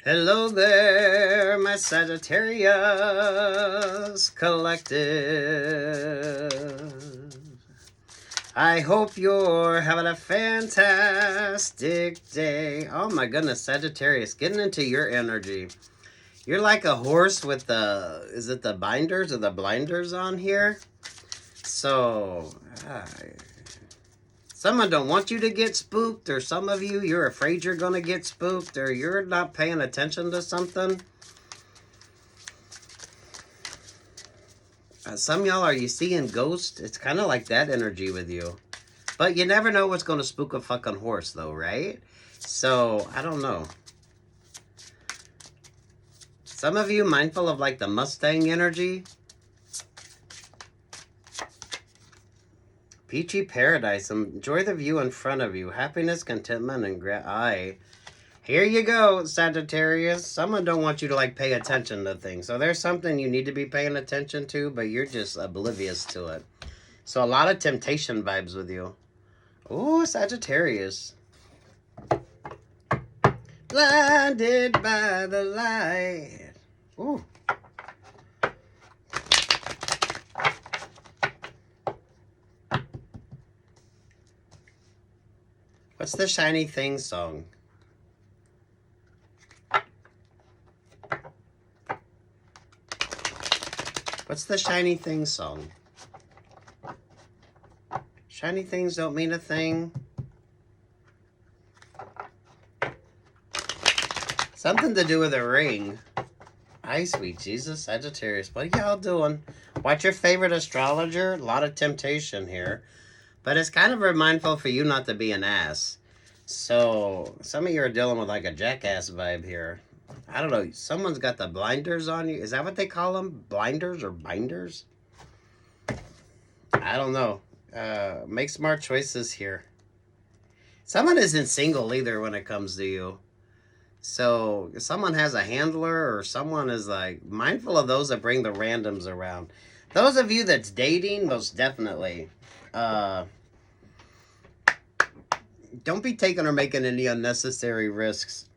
Hello there, my Sagittarius collective. I hope you're having a fantastic day. Oh my goodness, Sagittarius, getting into your energy. You're like a horse with the, is it the binders or the blinders on here? So, someone don't want you to get spooked, or some of you, you're afraid you're going to get spooked, or you're not paying attention to something. Some of y'all, are you seeing ghosts? It's kind of like that energy with you. But you never know what's going to spook a fucking horse, though, right? So, I don't know. Some of you mindful of like the Mustang energy. Peachy paradise. Enjoy the view in front of you. Happiness, contentment, and here you go, Sagittarius. Someone don't want you to like pay attention to things. So there's something you need to be paying attention to, but you're just oblivious to it. So a lot of temptation vibes with you. Ooh, Sagittarius. Blinded by the light. Ooh. What's the Shiny Thing song? What's the Shiny Thing song? Shiny things don't mean a thing. Something to do with a ring. Hi, sweet Jesus, Sagittarius. What are y'all doing? What's your favorite astrologer? A lot of temptation here. But it's kind of mindful for you not to be an ass. So, some of you are dealing with like a jackass vibe here. I don't know. Someone's got the blinders on you. Is that what they call them? Blinders or binders? I don't know. Make smart choices here. Someone isn't single either when it comes to you. So, if someone has a handler or someone is like mindful of those that bring the randoms around. Those of you that's dating, most definitely. Don't be taking or making any unnecessary risks.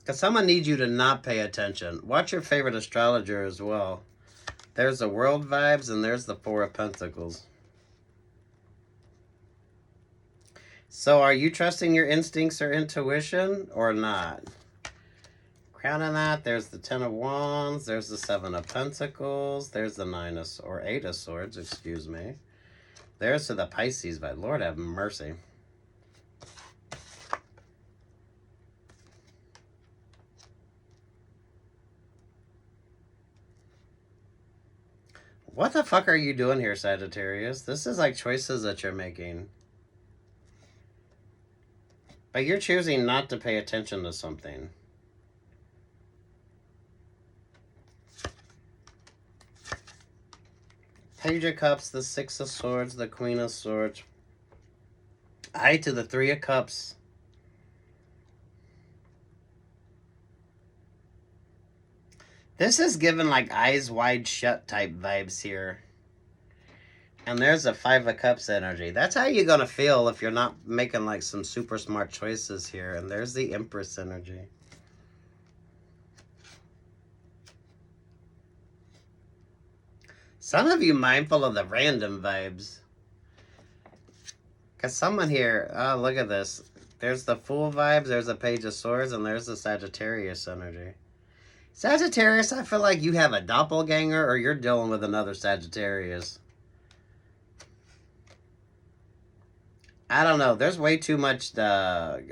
Because someone needs you to not pay attention. Watch your favorite astrologer as well. There's the world vibes and there's the Four of Pentacles. So are you trusting your instincts or intuition or not? Crown of that, there's the Ten of Wands, there's the Seven of Pentacles, there's the Eight of Swords, excuse me. There's to the Pisces vibe. Lord have mercy. What the fuck are you doing here, Sagittarius? This is like choices that you're making. But you're choosing not to pay attention to something. Page of Cups, the Six of Swords, the Queen of Swords. Eye to the Three of Cups. This is given like eyes wide shut type vibes here. And there's a Five of Cups energy. That's how you're going to feel if you're not making like some super smart choices here. And there's the Empress energy. Some of you mindful of the random vibes. Because someone here, oh, look at this. There's the Fool vibes, there's the Page of Swords, and there's the Sagittarius energy. Sagittarius, I feel like you have a doppelganger or you're dealing with another Sagittarius. I don't know. There's way too much.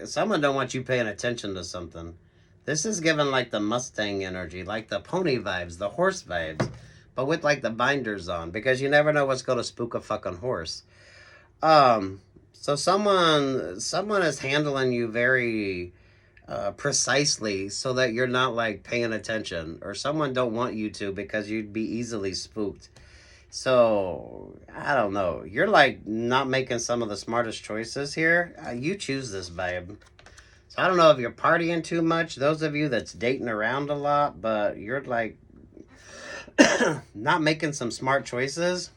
Someone don't want you paying attention to something. This is given like the Mustang energy, like the pony vibes, the horse vibes, but with like the binders on, because you never know what's going to spook a fucking horse. So someone is handling you very precisely so that you're not like paying attention, or someone don't want you to because you'd be easily spooked. So, I don't know. You're like not making some of the smartest choices here. You choose this, babe. So, I don't know if you're partying too much. Those of you that's dating around a lot, but you're like not making some smart choices.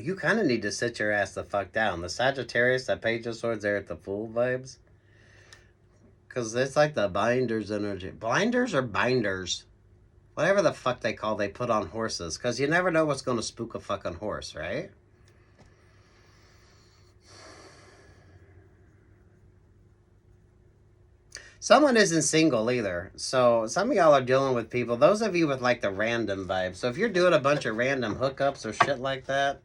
You kind of need to sit your ass the fuck down. The Sagittarius, that Page of Swords there at the Fool vibes. Because it's like the binders energy. Blinders or binders? Whatever the fuck they put on horses. Because you never know what's going to spook a fucking horse, right? Someone isn't single either. So some of y'all are dealing with people. Those of you with like the random vibe. So if you're doing a bunch of random hookups or shit like that,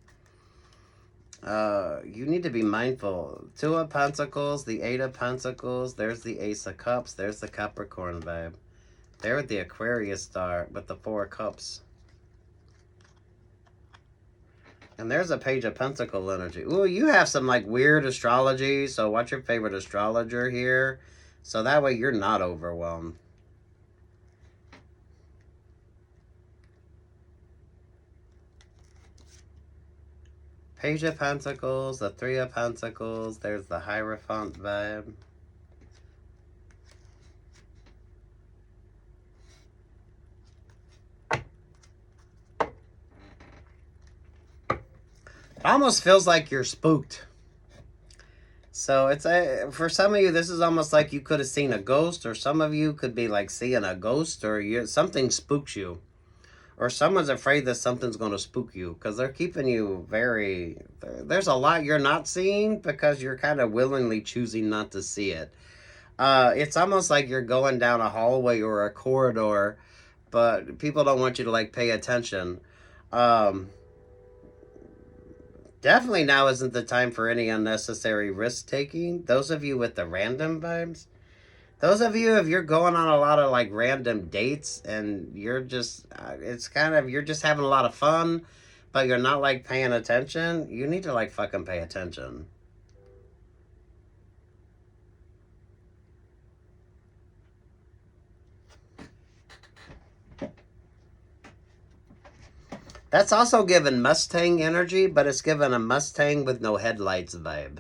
you need to be mindful. 2 of Pentacles, the 8 of Pentacles. There's the Ace of Cups. There's the Capricorn vibe. There with the Aquarius star with the 4 of Cups. And there's a Page of Pentacle energy. Ooh, you have some like weird astrology. So watch your favorite astrologer here. So that way you're not overwhelmed. Page of Pentacles, the 3 of Pentacles. There's the Hierophant vibe. It almost feels like you're spooked. So it's for some of you, this is almost like you could have seen a ghost, or some of you could be like seeing a ghost, or something spooks you, or someone's afraid that something's going to spook you because they're keeping you very. There's a lot you're not seeing because you're kind of willingly choosing not to see it. It's almost like you're going down a hallway or a corridor, but people don't want you to like pay attention. Definitely now isn't the time for any unnecessary risk-taking. Those of you with the random vibes. Those of you, if you're going on a lot of, like, random dates and you're just... it's kind of... You're just having a lot of fun, but you're not, like, paying attention. You need to, like, fucking pay attention. That's also given Mustang energy, but it's given a Mustang with no headlights vibe.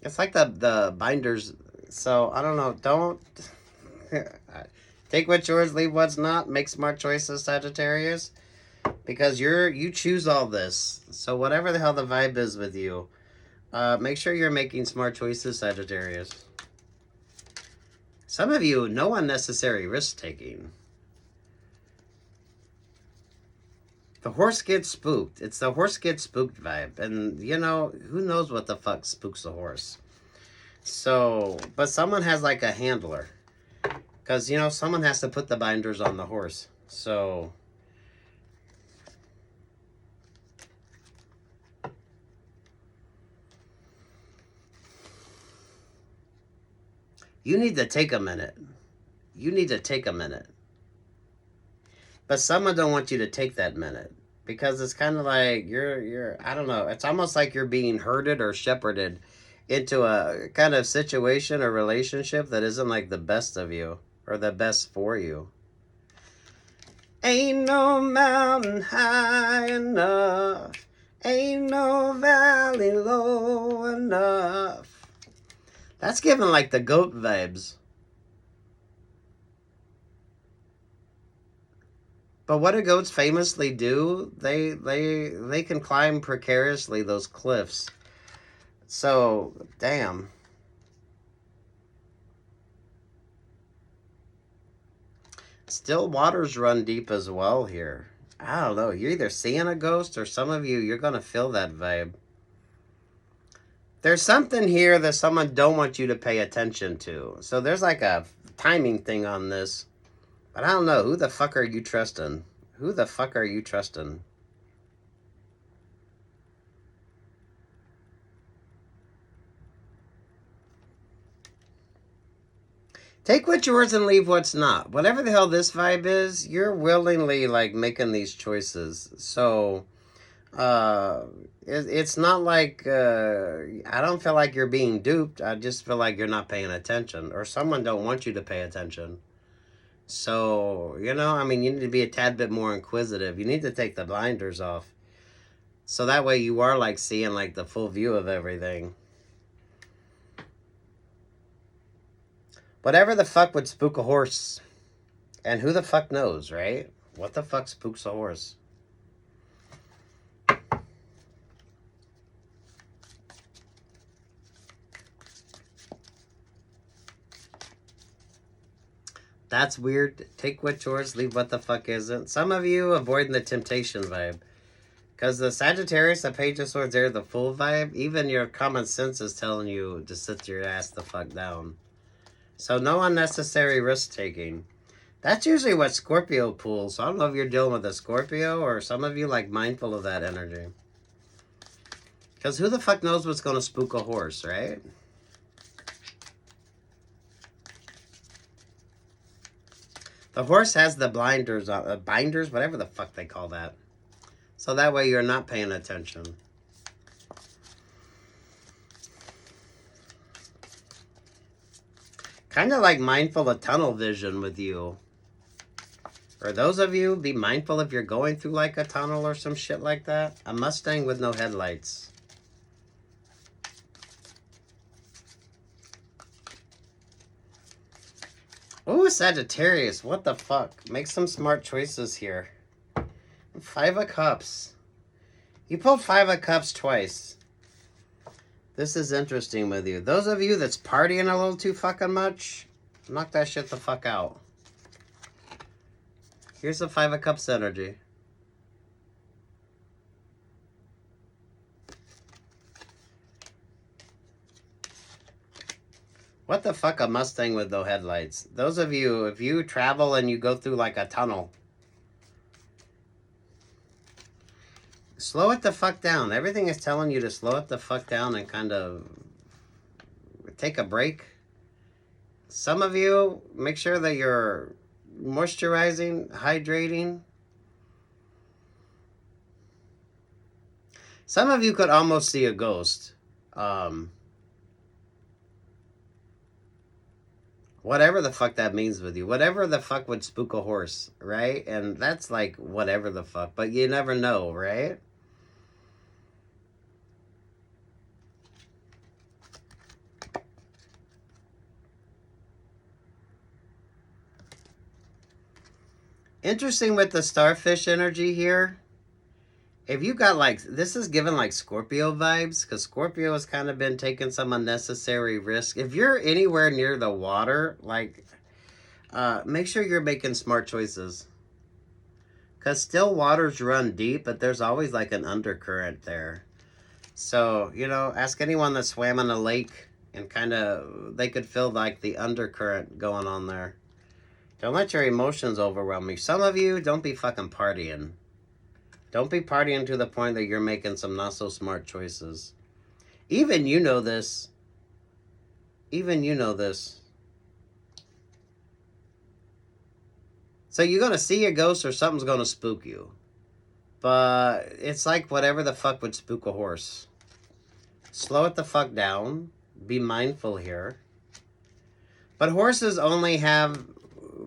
It's like the binders. So, I don't know. Don't... Take what's yours, leave what's not. Make smart choices, Sagittarius. Because you choose all this. So, whatever the hell the vibe is with you, make sure you're making smart choices, Sagittarius. Some of you, no unnecessary risk-taking. The horse gets spooked. It's the horse gets spooked vibe. And, you know, who knows what the fuck spooks a horse. So, but someone has like a handler. Because, you know, someone has to put the binders on the horse. So... You need to take a minute. You need to take a minute. But someone don't want you to take that minute. Because it's kind of like you're I don't know. It's almost like you're being herded or shepherded into a kind of situation or relationship that isn't like the best of you. Or the best for you. Ain't no mountain high enough. Ain't no valley low enough. That's giving like the goat vibes. But what do goats famously do? They can climb precariously those cliffs. So, damn. Still waters run deep as well here. I don't know. You're either seeing a ghost or some of you, you're going to feel that vibe. There's something here that someone don't want you to pay attention to. So there's like a timing thing on this. But I don't know. Who the fuck are you trusting? Who the fuck are you trusting? Take what's yours and leave what's not. Whatever the hell this vibe is, you're willingly like making these choices. So... it's not like I don't feel like you're being duped. I just feel like you're not paying attention, or someone don't want you to pay attention. So, you know, I mean, you need to be a tad bit more inquisitive. You need to take the blinders off, so that way you are like seeing like the full view of everything. Whatever the fuck would spook a horse, And who the fuck knows, right? What the fuck spooks a horse? That's weird. Take what's yours, leave what the fuck isn't. Some of you avoiding the temptation vibe. Because the Sagittarius, the Page of Swords, they're the full vibe. Even your common sense is telling you to sit your ass the fuck down. So no unnecessary risk taking. That's usually what Scorpio pulls. So I don't know if you're dealing with a Scorpio or some of you like mindful of that energy. Because who the fuck knows what's going to spook a horse, right? The horse has the blinders on, binders, whatever the fuck they call that. So that way you're not paying attention. Kind of like mindful of tunnel vision with you. For those of you, be mindful if you're going through like a tunnel or some shit like that. A Mustang with no headlights. Oh, Sagittarius, what the fuck? Make some smart choices here. 5 of Cups. You pulled 5 of Cups twice. This is interesting with you. Those of you that's partying a little too fucking much, knock that shit the fuck out. Here's the 5 of Cups energy. What the fuck, a Mustang with no headlights? Those of you, if you travel and you go through like a tunnel, slow it the fuck down. Everything is telling you to slow it the fuck down and kind of take a break. Some of you, make sure that you're moisturizing, hydrating. Some of you could almost see a ghost. Whatever the fuck that means with you. Whatever the fuck would spook a horse, right? And that's like whatever the fuck. But you never know, right? Interesting with the starfish energy here. If you got like, this is given like Scorpio vibes, because Scorpio has kind of been taking some unnecessary risk. If you're anywhere near the water, like, make sure you're making smart choices. Because still waters run deep, but there's always like an undercurrent there. So, you know, ask anyone that swam in a lake and kind of, they could feel like the undercurrent going on there. Don't let your emotions overwhelm you. Some of you, don't be fucking partying. Don't be partying to the point that you're making some not so smart choices. Even you know this. Even you know this. So you're going to see a ghost or something's going to spook you. But it's like whatever the fuck would spook a horse. Slow it the fuck down. Be mindful here. But horses only have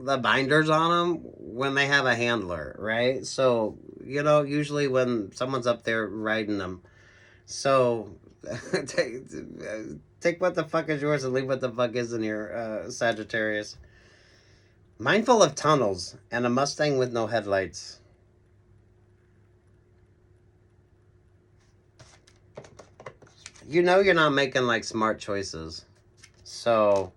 the binders on them when they have a handler, right? So, you know, usually when someone's up there riding them. So, take what the fuck is yours and leave what the fuck isn't here, Sagittarius. Mindful of tunnels and a Mustang with no headlights. You know you're not making like smart choices. So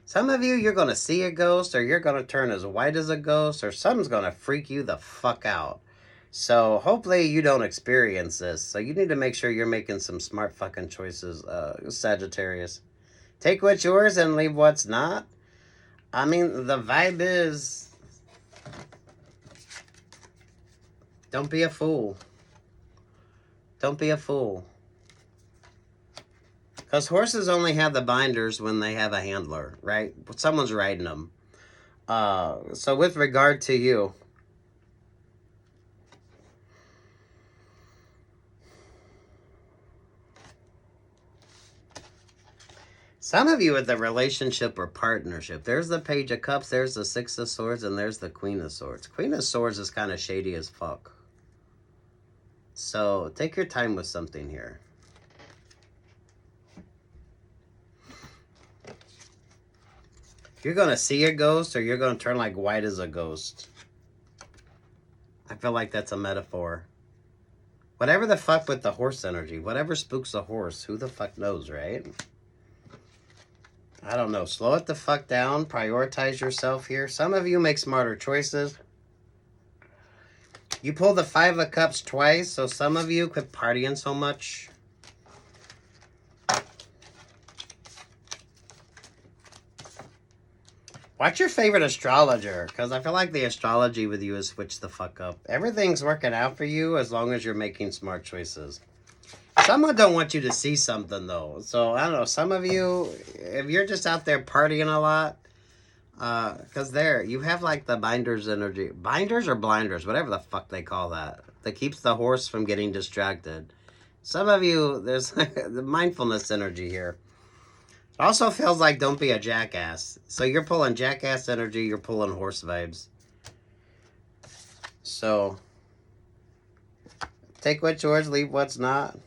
some of you, you're going to see a ghost, or you're going to turn as white as a ghost, or something's going to freak you the fuck out. So hopefully you don't experience this. So you need to make sure you're making some smart fucking choices, Sagittarius. Take what's yours and leave what's not. I mean, the vibe is, don't be a fool. Don't be a fool. Because horses only have the binders when they have a handler, right? Someone's riding them. So with regard to you, some of you with the relationship or partnership, there's the Page of Cups, there's the Six of Swords, and there's the Queen of Swords. Queen of Swords is kind of shady as fuck. So take your time with something here. You're going to see a ghost, or you're going to turn like white as a ghost. I feel like that's a metaphor. Whatever the fuck with the horse energy. Whatever spooks a horse. Who the fuck knows, right? I don't know. Slow it the fuck down. Prioritize yourself here. Some of you make smarter choices. You pull the 5 of Cups twice, so some of you quit partying so much. What's your favorite astrologer? Because I feel like the astrology with you is switched the fuck up. Everything's working out for you as long as you're making smart choices. Someone don't want you to see something, though. So, I don't know. Some of you, if you're just out there partying a lot, because you have like the binders energy. Binders or blinders? Whatever the fuck they call that. That keeps the horse from getting distracted. Some of you, there's the mindfulness energy here. It also feels like don't be a jackass. So you're pulling jackass energy, you're pulling horse vibes. So take what's yours, leave what's not.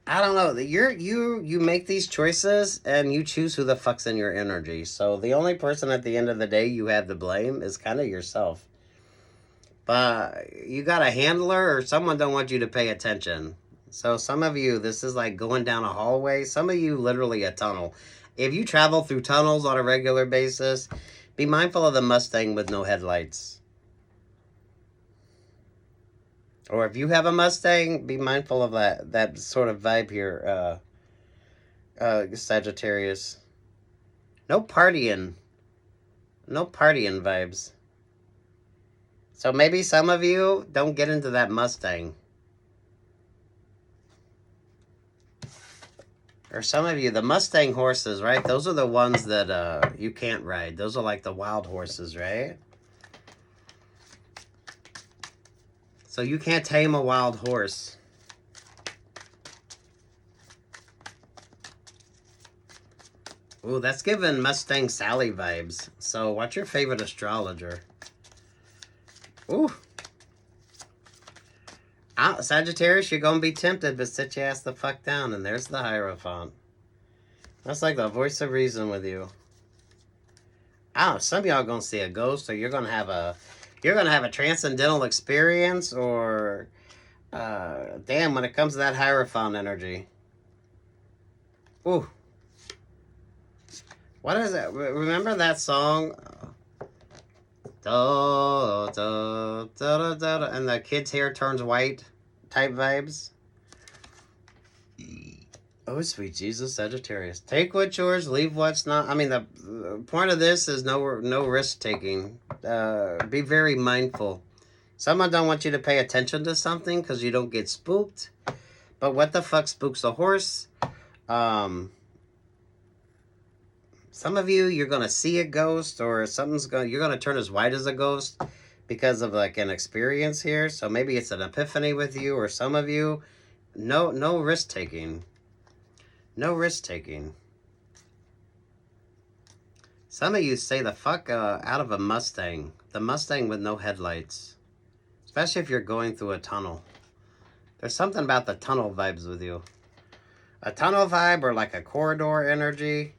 I don't know. You make these choices and you choose who the fuck's in your energy. So the only person at the end of the day you have to blame is kind of yourself. But you got a handler or someone don't want you to pay attention. So some of you, this is like going down a hallway. Some of you, literally a tunnel. If you travel through tunnels on a regular basis, be mindful of the Mustang with no headlights. Or if you have a Mustang, be mindful of that sort of vibe here, Sagittarius. No partying. No partying vibes. So maybe some of you don't get into that Mustang. Or some of you, the Mustang horses, right? Those are the ones that you can't ride. Those are like the wild horses, right? So you can't tame a wild horse. Ooh, that's giving Mustang Sally vibes. So what's your favorite astrologer? Ooh. Sagittarius, you're going to be tempted, but sit your ass the fuck down. And there's the Hierophant. That's like the voice of reason with you. Some of y'all going to see a ghost, or you're going to have a transcendental experience, or damn, when it comes to that Hierophant energy. Ooh. What is it? Remember that song? Da, da, da, da, da, and the kid's hair turns white type vibes. Oh, sweet Jesus, Sagittarius. Take what's yours, leave what's not. I mean, the point of this is no risk taking. Be very mindful. Someone don't want you to pay attention to something because you don't get spooked. But what the fuck spooks a horse? Some of you, you're going to see a ghost, or you're going to turn as white as a ghost because of like an experience here. So maybe it's an epiphany with you, or some of you, no risk taking. No risk taking. Some of you stay the fuck out of a Mustang. The Mustang with no headlights. Especially if you're going through a tunnel. There's something about the tunnel vibes with you. A tunnel vibe, or like a corridor energy.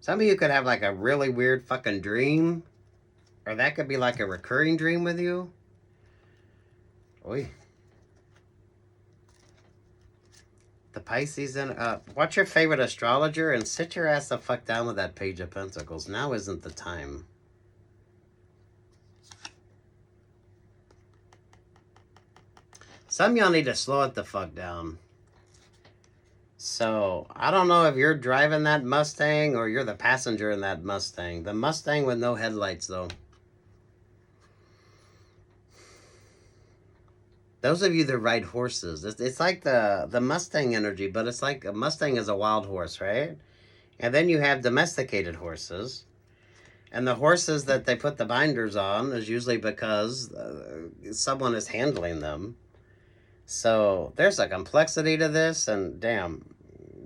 Some of you could have like a really weird fucking dream. Or that could be like a recurring dream with you. Oy. The Pisces in what's your favorite astrologer? And sit your ass the fuck down with that Page of Pentacles. Now isn't the time. Some of y'all need to slow it the fuck down. So, I don't know if you're driving that Mustang or you're the passenger in that Mustang. The Mustang with no headlights, though. Those of you that ride horses, it's like the Mustang energy, but it's like a Mustang is a wild horse, right? And then you have domesticated horses. And the horses that they put the binders on is usually because someone is handling them. So there's a complexity to this, and damn,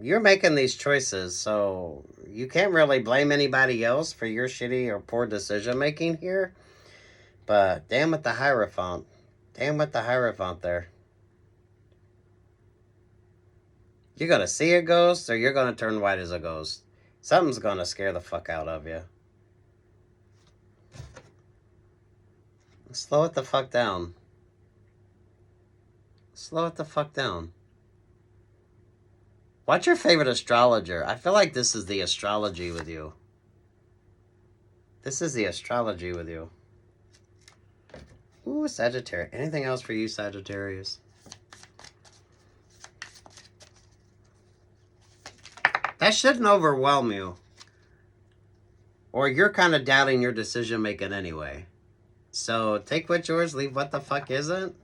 you're making these choices, so you can't really blame anybody else for your shitty or poor decision making here. But damn with the Hierophant. Damn with the Hierophant there. You're going to see a ghost or you're going to turn white as a ghost. Something's going to scare the fuck out of you. Slow it the fuck down. Slow it the fuck down. What's your favorite astrologer? I feel like this is the astrology with you. This is the astrology with you. Ooh, Sagittarius. Anything else for you, Sagittarius? That shouldn't overwhelm you. Or you're kind of doubting your decision making anyway. So take what's yours, leave what the fuck isn't.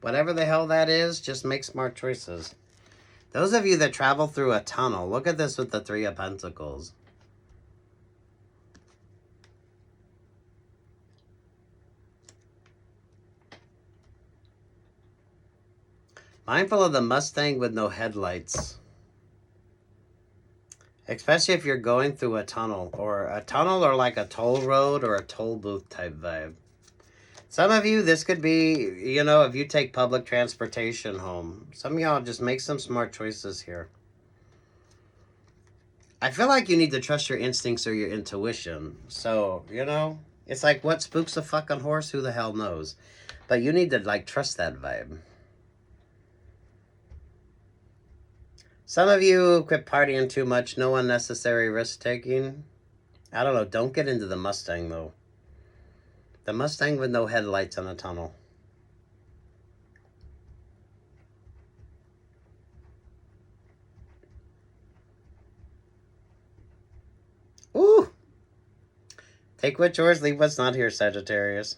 Whatever the hell that is, just make smart choices. Those of you that travel through a tunnel, look at this with the Three of Pentacles. Mindful of the Mustang with no headlights. Especially if you're going through a tunnel or like a toll road or a toll booth type vibe. Some of you, this could be, you know, if you take public transportation home. Some of y'all just make some smart choices here. I feel like you need to trust your instincts or your intuition. So, you know, it's like what spooks a fucking horse? Who the hell knows? But you need to, like, trust that vibe. Some of you quit partying too much. No unnecessary risk-taking. I don't know. Don't get into the Mustang, though. The Mustang with no headlights in a tunnel. Ooh! Take what's yours, leave what's not here, Sagittarius.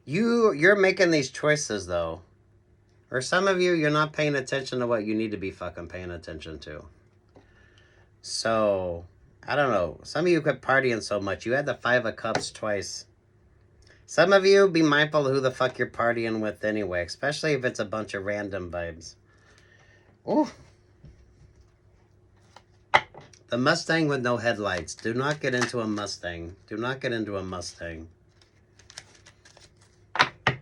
You're making these choices, though. Or some of you, you're not paying attention to what you need to be fucking paying attention to. So, I don't know. Some of you quit partying so much. You had the Five of Cups twice. Some of you, be mindful of who the fuck you're partying with anyway. Especially if it's a bunch of random vibes. Ooh. The Mustang with no headlights. Do not get into a Mustang. Do not get into a Mustang.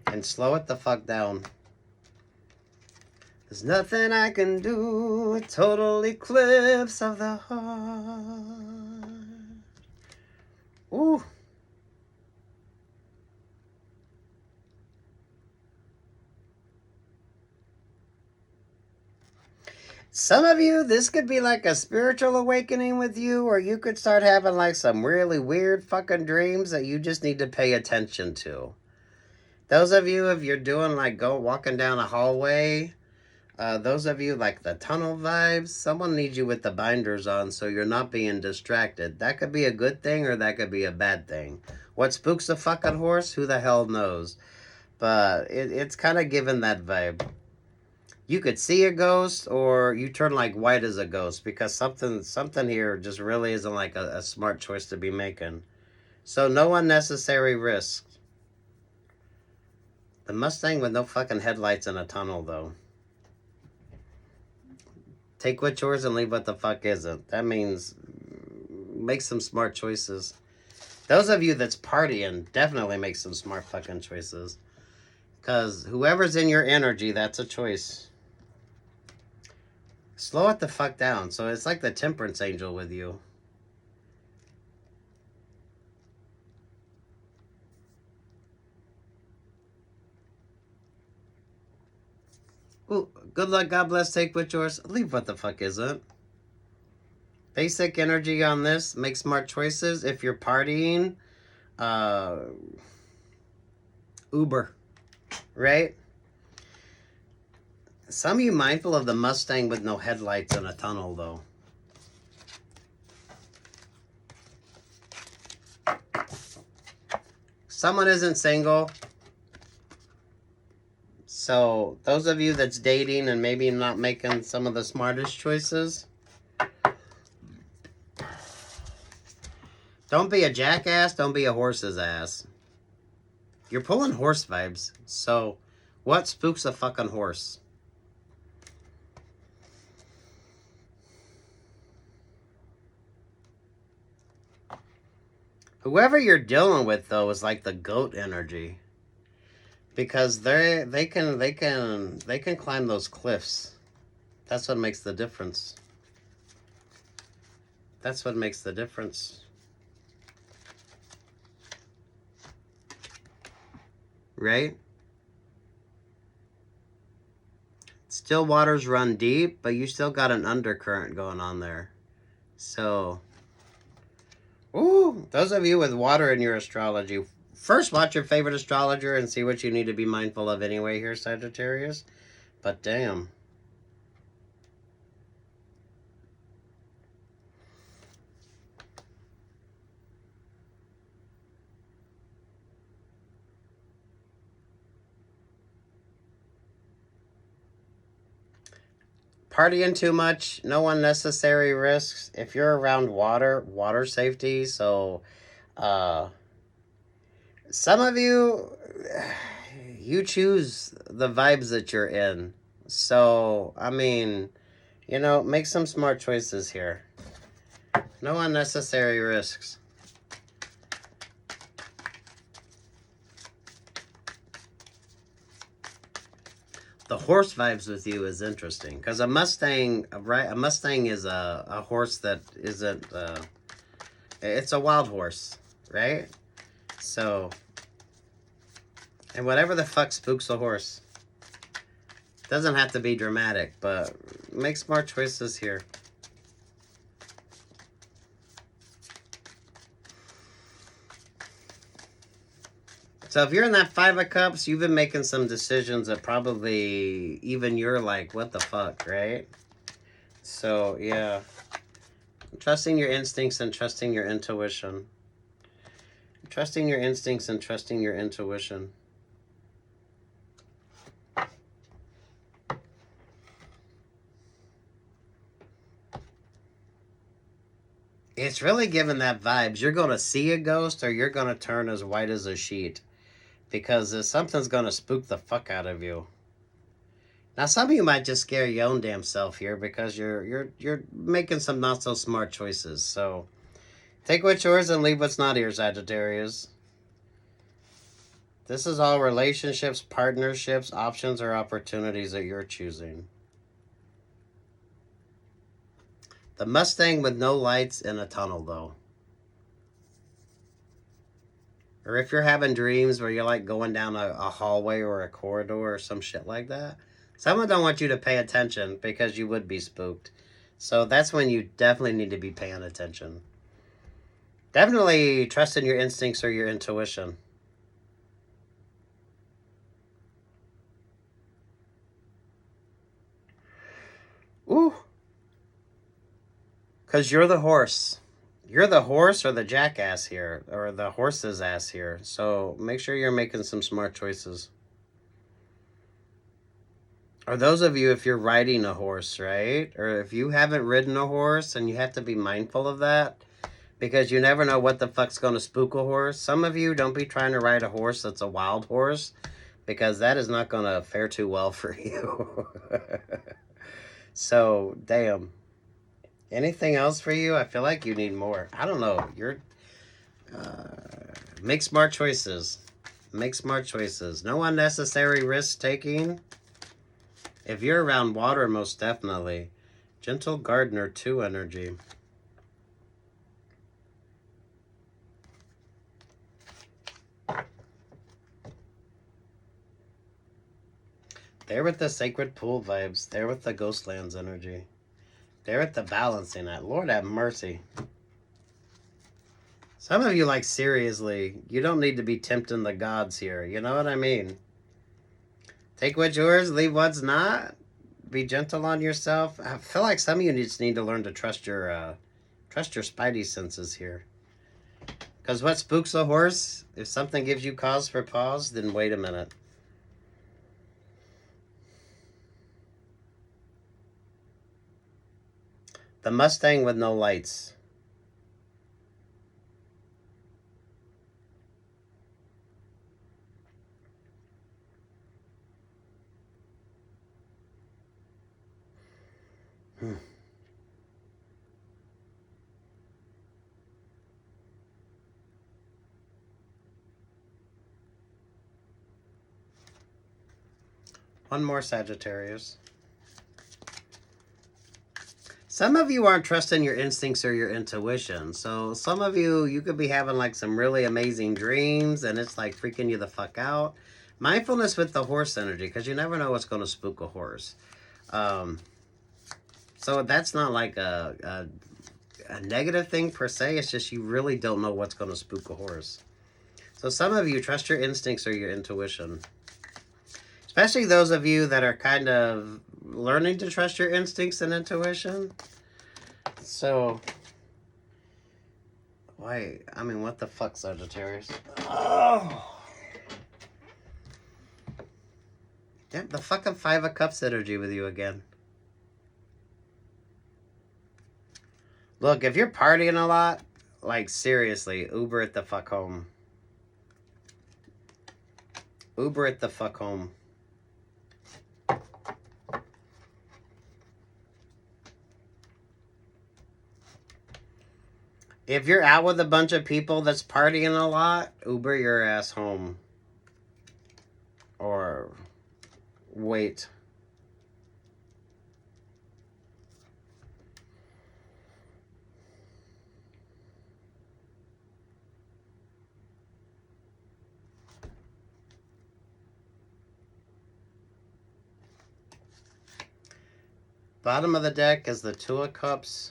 And slow it the fuck down. There's nothing I can do. A total eclipse of the heart. Ooh. Some of you, this could be like a spiritual awakening with you, or you could start having like some really weird fucking dreams that you just need to pay attention to. Those of you, if you're doing like walking down a hallway, those of you like the tunnel vibes, someone needs you with the binders on so you're not being distracted. That could be a good thing or that could be a bad thing. What spooks a fucking horse? Who the hell knows? But it's kind of giving that vibe. You could see a ghost or you turn like white as a ghost because something here just really isn't like a smart choice to be making. So no unnecessary risk. The Mustang with no fucking headlights in a tunnel, though. Take what's yours and leave what the fuck isn't. That means make some smart choices. Those of you that's partying, definitely make some smart fucking choices. Because whoever's in your energy, that's a choice. Slow it the fuck down. So it's like the temperance angel with you. Ooh, good luck, God bless, take what's yours, leave what the fuck isn't. Basic energy on this, make smart choices. If you're partying, Uber, right? Some of you mindful of the Mustang with no headlights in a tunnel, though. Someone isn't single. So those of you that's dating and maybe not making some of the smartest choices, don't be a jackass, don't be a horse's ass. You're pulling horse vibes. So what spooks a fucking horse? Whoever you're dealing with, though, is like the goat energy. Because they can climb those cliffs. That's what makes the difference. That's what makes the difference. Right? Still waters run deep, but you still got an undercurrent going on there. So, ooh, those of you with water in your astrology, first watch your favorite astrologer and see what you need to be mindful of anyway here, Sagittarius. But damn. Partying too much, no unnecessary risks. If you're around water, water safety. So, some of you, you choose the vibes that you're in. So, I mean, make some smart choices here. No unnecessary risks. The horse vibes with you is interesting because a Mustang, right? A Mustang is a horse that isn't. It's a wild horse, right? So, and whatever the fuck spooks a horse. Doesn't have to be dramatic, but make smart choices here. So if you're in that Five of Cups, you've been making some decisions that probably even you're like, what the fuck, right? So, yeah. Trusting your instincts and trusting your intuition. Trusting your instincts and trusting your intuition. It's really giving that vibes. You're going to see a ghost or you're going to turn as white as a sheet. Because something's going to spook the fuck out of you. Now, some of you might just scare your own damn self here because you're making some not so smart choices. So, take what's yours and leave what's not yours, Sagittarius. This is all relationships, partnerships, options, or opportunities that you're choosing. The Mustang with no lights in a tunnel, though. Or if you're having dreams where you're like going down a hallway or a corridor or some shit like that, someone don't want you to pay attention because you would be spooked. So that's when you definitely need to be paying attention. Definitely trust in your instincts or your intuition. Ooh. Because you're the horse. You're the horse or the jackass here, or the horse's ass here. So make sure you're making some smart choices. Or those of you, if you're riding a horse, right? Or if you haven't ridden a horse and you have to be mindful of that because you never know what the fuck's going to spook a horse. Some of you don't be trying to ride a horse that's a wild horse because that is not going to fare too well for you. So, damn. Anything else for you? I feel like you need more. I don't know. Make smart choices. Make smart choices. No unnecessary risk taking. If you're around water, most definitely. Gentle Gardener 2 energy. There with the Sacred Pool vibes. There with the Ghostlands energy. There at the balancing act. Lord have mercy. Some of you, like, seriously, you don't need to be tempting the gods here. You know what I mean? Take what's yours, leave what's not. Be gentle on yourself. I feel like some of you just need to learn to trust your spidey senses here. Because what spooks a horse? If something gives you cause for pause, then wait a minute. The Mustang with no lights. One more, Sagittarius. Some of you aren't trusting your instincts or your intuition. So some of you, you could be having like some really amazing dreams and it's like freaking you the fuck out. Mindfulness with the horse energy, because you never know what's going to spook a horse. So that's not like a negative thing per se. It's just you really don't know what's going to spook a horse. So some of you trust your instincts or your intuition. Especially those of you that are kind of learning to trust your instincts and intuition. So, wait, I mean, what the fuck, Sagittarius? Oh. Yep, the fucking Five of Cups energy with you again. Look, if you're partying a lot, like seriously, Uber it the fuck home. Uber it the fuck home. If you're out with a bunch of people that's partying a lot, Uber your ass home. Or wait. Bottom of the deck is the Two of Cups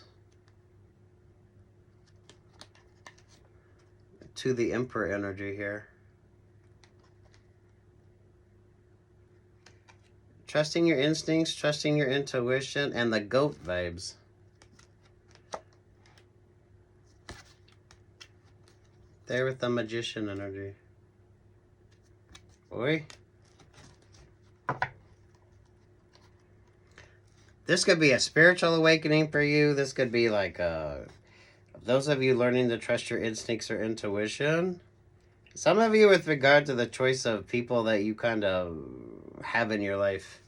to the Emperor energy here. Trusting your instincts, trusting your intuition, and the goat vibes. There with the Magician energy. Oi. This could be a spiritual awakening for you. This could be like those of you learning to trust your instincts or intuition. Some of you with regard to the choice of people that you kind of have in your life.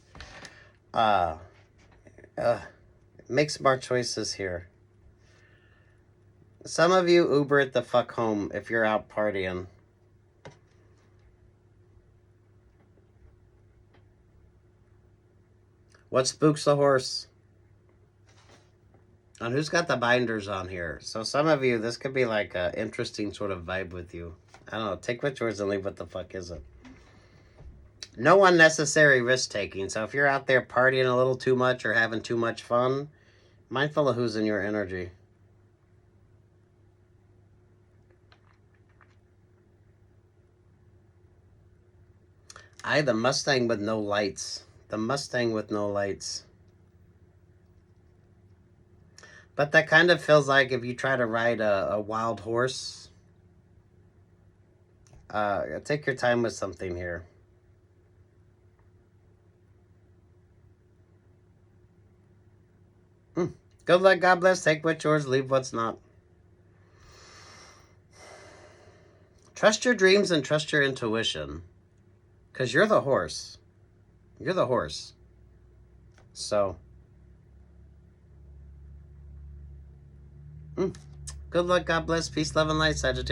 Make smart choices here. Some of you Uber it the fuck home if you're out partying. What spooks the horse? And who's got the binders on here? So some of you, this could be like an interesting sort of vibe with you. I don't know. Take which words and leave what the fuck is it. No unnecessary risk taking. So if you're out there partying a little too much or having too much fun, mindful of who's in your energy. The Mustang with no lights. The Mustang with no lights. But that kind of feels like if you try to ride a wild horse, take your time with something here. Good luck, God bless. Take what's yours, leave what's not. Trust your dreams and trust your intuition. Because you're the horse. You're the horse. So. Good luck, God bless. Peace, love, and light, Sagittarius.